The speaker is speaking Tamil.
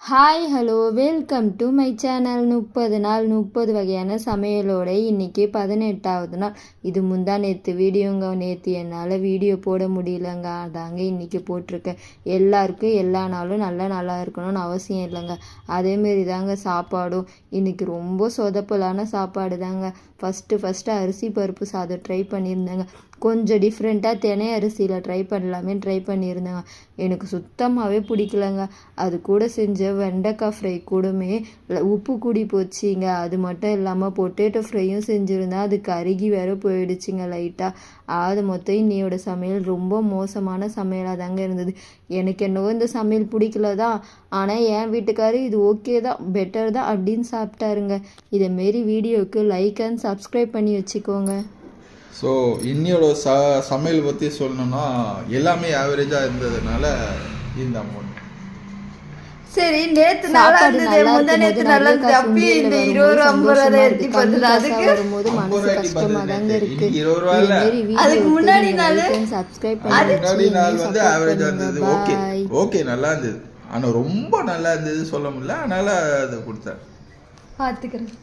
Hi hello welcome to my channel. 30 நாள் 30 வகையான சமையலோட இன்றைக்கி 18வது நாள். இது முந்தா நேற்று வீடியோங்க. நேற்று என்னால் வீடியோ போட முடியலங்க, அதாங்க இன்றைக்கி போட்டிருக்கேன். எல்லாருக்கும் எல்லா நாளும் நல்லா இருக்கணும்னு அவசியம் இல்லைங்க. அதேமாரி தாங்க சாப்பாடும் இன்றைக்கி ரொம்ப சொதப்பலான சாப்பாடு தாங்க. ஃபஸ்ட்டு அரிசி பருப்பு சாதம் ட்ரை பண்ணியிருந்தேங்க. கொஞ்சம் டிஃப்ரெண்ட்டாக தினை அரிசியில் ட்ரை பண்ணியிருந்தேங்க. எனக்கு சுத்தமாகவே பிடிக்கலங்க. அது கூட செஞ்ச வெண்டைக்காய் ஃப்ரை கூடமே உப்பு கூடி போச்சுங்க. அது மட்டும் இல்லாமல் பொட்டேட்டோ ஃப்ரையும் செஞ்சுருந்தேன், அது கருகி வேற போயிடுச்சுங்க லைட்டாக. அது மொத்தம் இன்னையோட சமையல் ரொம்ப மோசமான சமையலாக தாங்க இருந்தது. எனக்கு என்னவோ இந்த சமையல் பிடிக்கல தான், ஆனால் என் வீட்டுக்காரர் இது ஓகே தான், பெட்டர் தான் அப்படின்னு சாப்பிட்டாருங்க. இதேமாரி வீடியோவுக்கு லைக் அண்ட் சப்ஸ்கிரைப் பண்ணி வச்சுக்கோங்க. ஸோ இன்னையோட சமையல் பற்றி சொல்லணும்னா எல்லாமே ஆவரேஜாக இருந்ததுனால இந்த அமௌண்ட். சரி, நேத்து நல்லா இருந்தது, முந்தா நேத்து நல்லா இருந்தது, அப்பயே இந்த 20 50 எடுத்து பார்த்தது. அதுக்கு வரும்போது மனசு கஷ்டமா தாங்க இருக்கு. 20 ரூபாயில அதுக்கு முன்னாடி நாள் சப்ஸ்கிரைப் முன்னாடி நாள் வந்து பண்ணி ஆவரேஜா இருந்தது. ஓகே நல்லா இருந்தது, ஆனால் ரொம்ப நல்லா இருந்தது சொல்ல முடியல, அதனால அதை கொடுத்தேன். பார்த்துக்கிறேன்.